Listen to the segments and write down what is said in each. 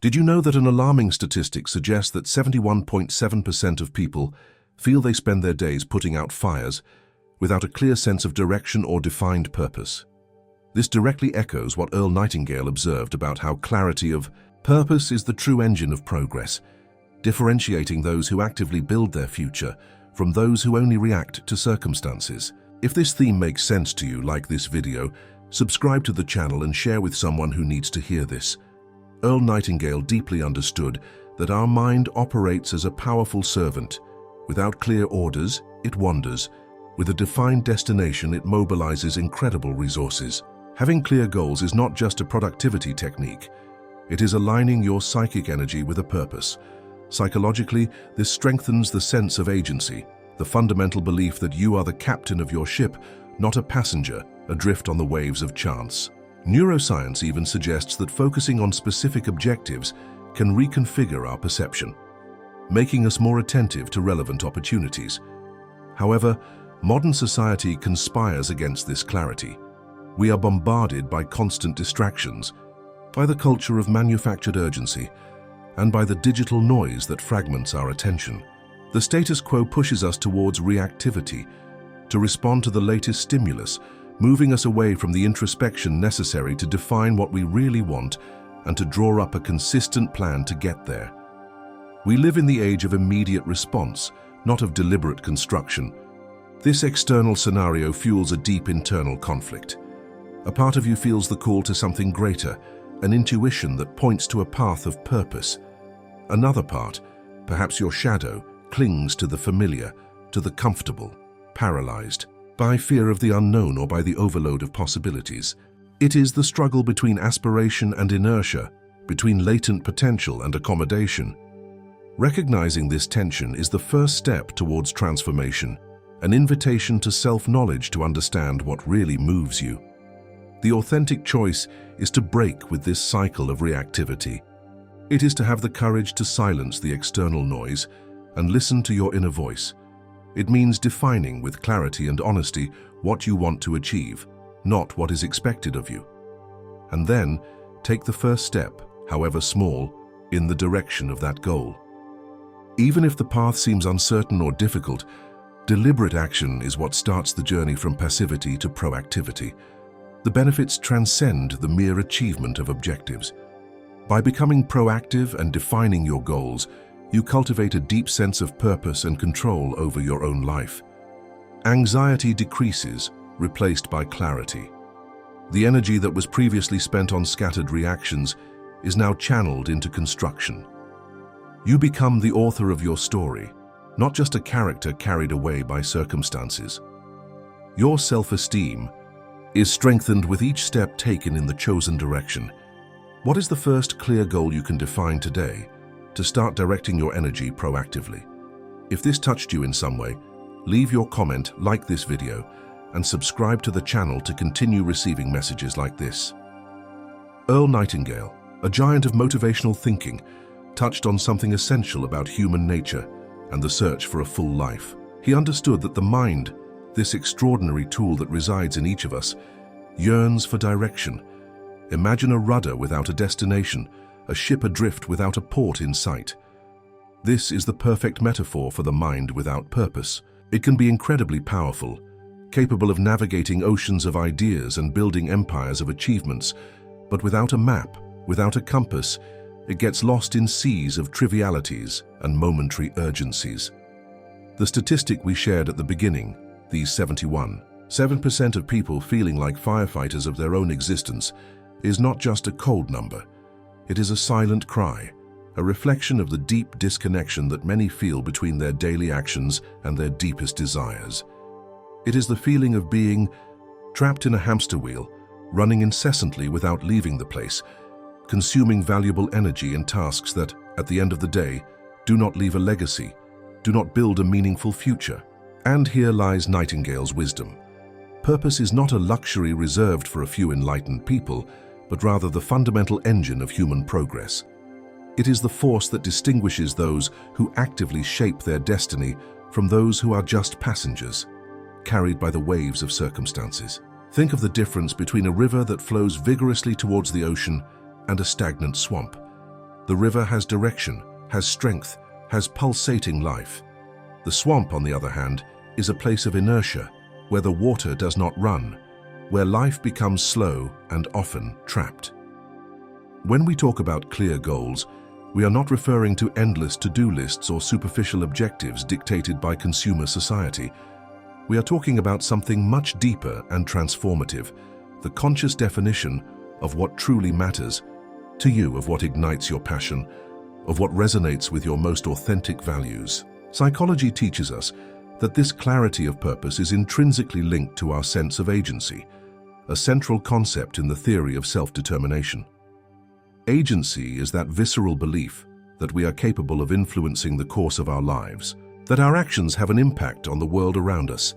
Did you know that an alarming statistic suggests that 71.7% of people feel they spend their days putting out fires without a clear sense of direction or defined purpose? This directly echoes what Earl Nightingale observed about how clarity of purpose is the true engine of progress, differentiating those who actively build their future from those who only react to circumstances. If this theme makes sense to you, like this video, subscribe to the channel and share with someone who needs to hear this. Earl Nightingale deeply understood that our mind operates as a powerful servant. Without clear orders, it wanders. With a defined destination, it mobilizes incredible resources. Having clear goals is not just a productivity technique. It is aligning your psychic energy with a purpose. Psychologically, this strengthens the sense of agency, the fundamental belief that you are the captain of your ship, not a passenger adrift on the waves of chance. Neuroscience even suggests that focusing on specific objectives can reconfigure our perception, making us more attentive to relevant opportunities. However, modern society conspires against this clarity. We are bombarded by constant distractions, by the culture of manufactured urgency, and by the digital noise that fragments our attention. The status quo pushes us towards reactivity, to respond to the latest stimulus, moving us away from the introspection necessary to define what we really want and to draw up a consistent plan to get there. We live in the age of immediate response, not of deliberate construction. This external scenario fuels a deep internal conflict. A part of you feels the call to something greater, an intuition that points to a path of purpose. Another part, perhaps your shadow, clings to the familiar, to the comfortable, paralyzed by fear of the unknown or by the overload of possibilities. It is the struggle between aspiration and inertia, between latent potential and accommodation. Recognizing this tension is the first step towards transformation, an invitation to self-knowledge to understand what really moves you. The authentic choice is to break with this cycle of reactivity. It is to have the courage to silence the external noise and listen to your inner voice. It means defining with clarity and honesty what you want to achieve, not what is expected of you. And then take the first step, however small, in the direction of that goal. Even if the path seems uncertain or difficult, deliberate action is what starts the journey from passivity to proactivity. The benefits transcend the mere achievement of objectives. By becoming proactive and defining your goals, you cultivate a deep sense of purpose and control over your own life. Anxiety decreases, replaced by clarity. The energy that was previously spent on scattered reactions is now channeled into construction. You become the author of your story, not just a character carried away by circumstances. Your self-esteem is strengthened with each step taken in the chosen direction. What is the first clear goal you can define today to start directing your energy proactively? If this touched you in some way, leave your comment, like this video, and subscribe to the channel to continue receiving messages like this. Earl Nightingale, a giant of motivational thinking, touched on something essential about human nature and the search for a full life. He understood that the mind, this extraordinary tool that resides in each of us, yearns for direction. Imagine a rudder without a destination, a ship adrift without a port in sight. This is the perfect metaphor for the mind without purpose. It can be incredibly powerful, capable of navigating oceans of ideas and building empires of achievements, but without a map, without a compass, it gets lost in seas of trivialities and momentary urgencies. The statistic we shared at the beginning, these 7% of people feeling like firefighters of their own existence, is not just a cold number. It is a silent cry, a reflection of the deep disconnection that many feel between their daily actions and their deepest desires. It is the feeling of being trapped in a hamster wheel, running incessantly without leaving the place, consuming valuable energy in tasks that, at the end of the day, do not leave a legacy, do not build a meaningful future. And here lies Nightingale's wisdom. Purpose is not a luxury reserved for a few enlightened people, but rather the fundamental engine of human progress. It is the force that distinguishes those who actively shape their destiny from those who are just passengers, carried by the waves of circumstances. Think of the difference between a river that flows vigorously towards the ocean and a stagnant swamp. The river has direction, has strength, has pulsating life. The swamp, on the other hand, is a place of inertia, where the water does not run, where life becomes slow and often trapped. When we talk about clear goals, we are not referring to endless to-do lists or superficial objectives dictated by consumer society. We are talking about something much deeper and transformative, the conscious definition of what truly matters to you, of what ignites your passion, of what resonates with your most authentic values. Psychology teaches us that this clarity of purpose is intrinsically linked to our sense of agency, a central concept in the theory of self-determination. Agency is that visceral belief that we are capable of influencing the course of our lives, that our actions have an impact on the world around us.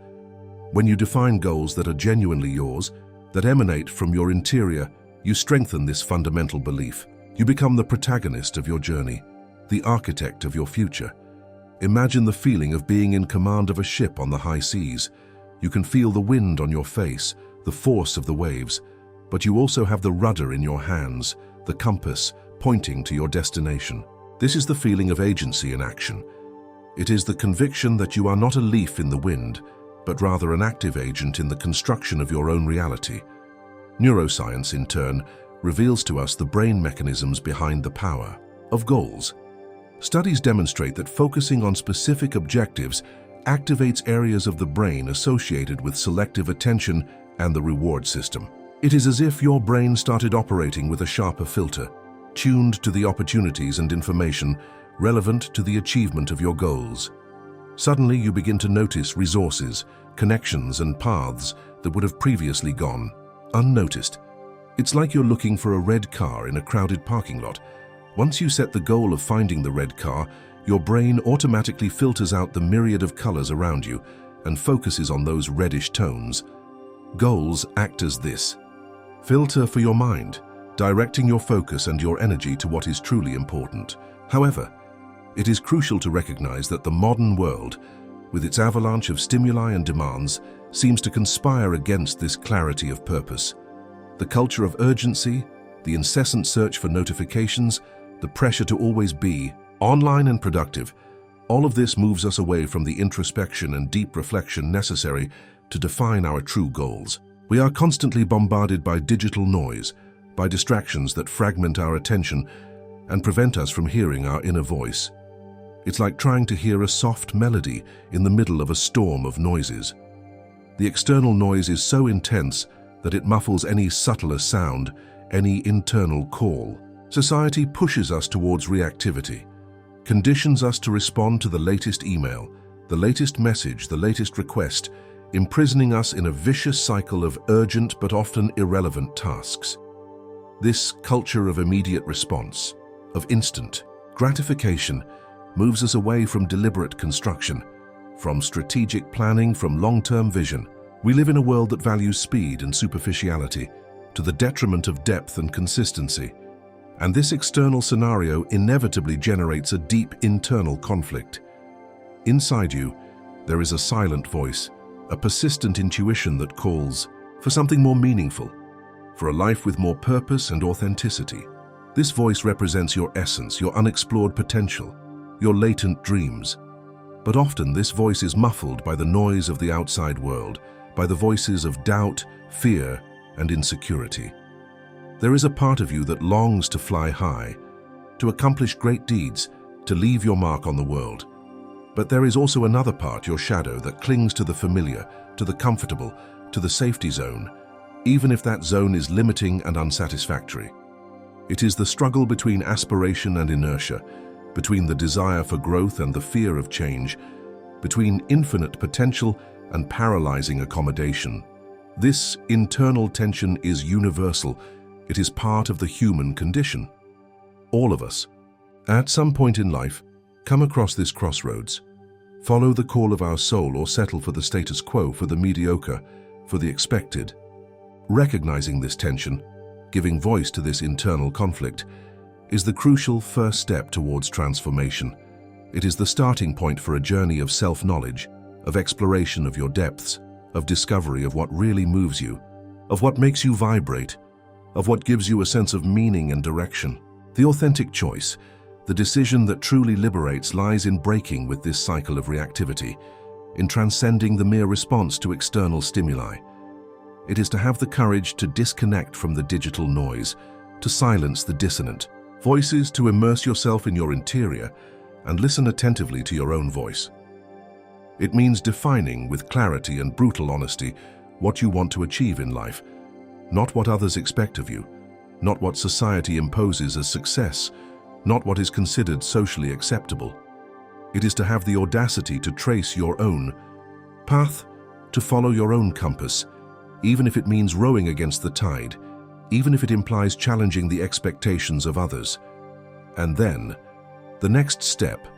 When you define goals that are genuinely yours, that emanate from your interior, you strengthen this fundamental belief. You become the protagonist of your journey, the architect of your future. Imagine the feeling of being in command of a ship on the high seas. You can feel the wind on your face, the force of the waves, but you also have the rudder in your hands, the compass pointing to your destination. This is the feeling of agency in action. It is the conviction that you are not a leaf in the wind, but rather an active agent in the construction of your own reality. Neuroscience, in turn, reveals to us the brain mechanisms behind the power of goals. Studies demonstrate that focusing on specific objectives activates areas of the brain associated with selective attention and the reward system. It is as if your brain started operating with a sharper filter, tuned to the opportunities and information relevant to the achievement of your goals. Suddenly, you begin to notice resources, connections, and paths that would have previously gone unnoticed. It's like you're looking for a red car in a crowded parking lot. Once you set the goal of finding the red car, your brain automatically filters out the myriad of colors around you and focuses on those reddish tones. Goals act as this filter for your mind, directing your focus and your energy to what is truly important. However, it is crucial to recognize that the modern world, with its avalanche of stimuli and demands, seems to conspire against this clarity of purpose. The culture of urgency, the incessant search for notifications, the pressure to always be online and productive, all of this moves us away from the introspection and deep reflection necessary to define our true goals. We are constantly bombarded by digital noise, by distractions that fragment our attention and prevent us from hearing our inner voice. It's like trying to hear a soft melody in the middle of a storm of noises. The external noise is so intense that it muffles any subtler sound, any internal call. Society pushes us towards reactivity, conditions us to respond to the latest email, the latest message, the latest request, imprisoning us in a vicious cycle of urgent but often irrelevant tasks. This culture of immediate response, of instant gratification, moves us away from deliberate construction, from strategic planning, from long-term vision. We live in a world that values speed and superficiality, to the detriment of depth and consistency. And this external scenario inevitably generates a deep internal conflict. Inside you, there is a silent voice, a persistent intuition that calls for something more meaningful, for a life with more purpose and authenticity. This voice represents your essence, your unexplored potential, your latent dreams. But often this voice is muffled by the noise of the outside world, by the voices of doubt, fear, and insecurity. There is a part of you that longs to fly high, to accomplish great deeds, to leave your mark on the world. But there is also another part, your shadow, that clings to the familiar, to the comfortable, to the safety zone, even if that zone is limiting and unsatisfactory. It is the struggle between aspiration and inertia, between the desire for growth and the fear of change, between infinite potential and paralyzing accommodation. This internal tension is universal. It is part of the human condition. All of us, at some point in life, come across this crossroads. Follow the call of our soul or settle for the status quo, for the mediocre, for the expected. Recognizing this tension, giving voice to this internal conflict, is the crucial first step towards transformation. It is the starting point for a journey of self-knowledge, of exploration of your depths, of discovery of what really moves you, of what makes you vibrate, of what gives you a sense of meaning and direction. The authentic choice, the decision that truly liberates, lies in breaking with this cycle of reactivity, in transcending the mere response to external stimuli. It is to have the courage to disconnect from the digital noise, to silence the dissonant voices, to immerse yourself in your interior and listen attentively to your own voice. It means defining with clarity and brutal honesty what you want to achieve in life, not what others expect of you, not what society imposes as success, not what is considered socially acceptable. It is to have the audacity to trace your own path, to follow your own compass, even if it means rowing against the tide, even if it implies challenging the expectations of others. And then, the next step,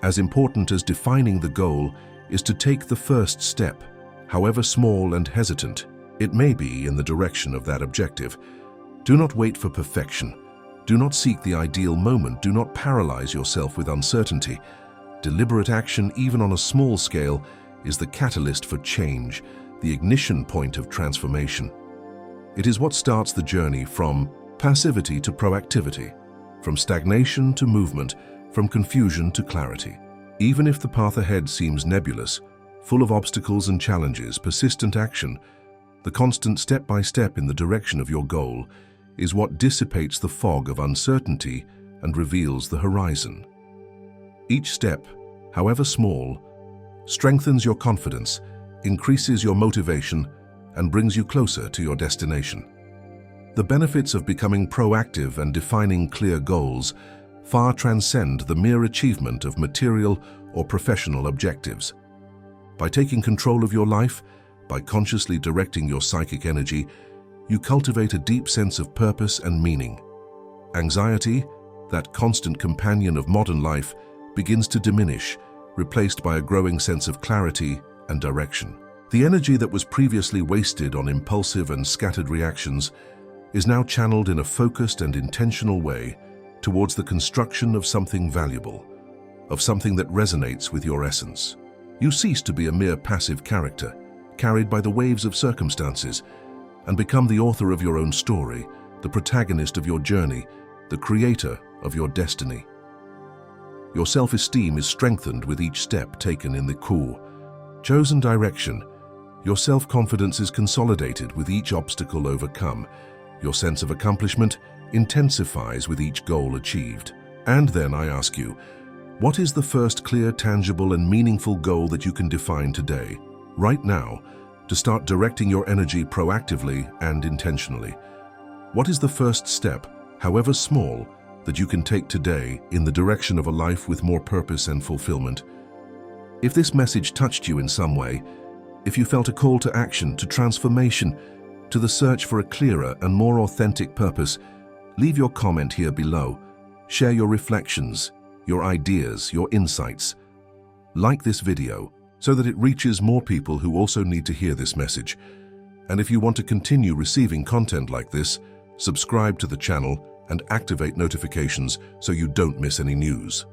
as important as defining the goal, is to take the first step, however small and hesitant it may be, in the direction of that objective. Do not wait for perfection. Do not seek the ideal moment. Do not paralyze yourself with uncertainty. Deliberate action, even on a small scale, is the catalyst for change, the ignition point of transformation. It is what starts the journey from passivity to proactivity, from stagnation to movement, from confusion to clarity. Even if the path ahead seems nebulous, full of obstacles and challenges, persistent action, the constant step-by-step in the direction of your goal, is what dissipates the fog of uncertainty and reveals the horizon. Each step, however small, strengthens your confidence, increases your motivation, and brings you closer to your destination. The benefits of becoming proactive and defining clear goals far transcend the mere achievement of material or professional objectives. By taking control of your life, by consciously directing your psychic energy, you cultivate a deep sense of purpose and meaning. Anxiety, that constant companion of modern life, begins to diminish, replaced by a growing sense of clarity and direction. The energy that was previously wasted on impulsive and scattered reactions is now channeled in a focused and intentional way towards the construction of something valuable, of something that resonates with your essence. You cease to be a mere passive character, carried by the waves of circumstances, and become the author of your own story, the protagonist of your journey, the creator of your destiny. Your self-esteem is strengthened with each step taken in the chosen direction. Your self-confidence is consolidated with each obstacle overcome. Your sense of accomplishment intensifies with each goal achieved. And then I ask you, what is the first clear, tangible, and meaningful goal that you can define today, right now, to start directing your energy proactively and intentionally? What is the first step, however small, that you can take today in the direction of a life with more purpose and fulfillment? If this message touched you in some way, if you felt a call to action, to transformation, to the search for a clearer and more authentic purpose, leave your comment here below. Share your reflections, your ideas, your insights. Like this video so that it reaches more people who also need to hear this message. And if you want to continue receiving content like this, subscribe to the channel and activate notifications so you don't miss any news.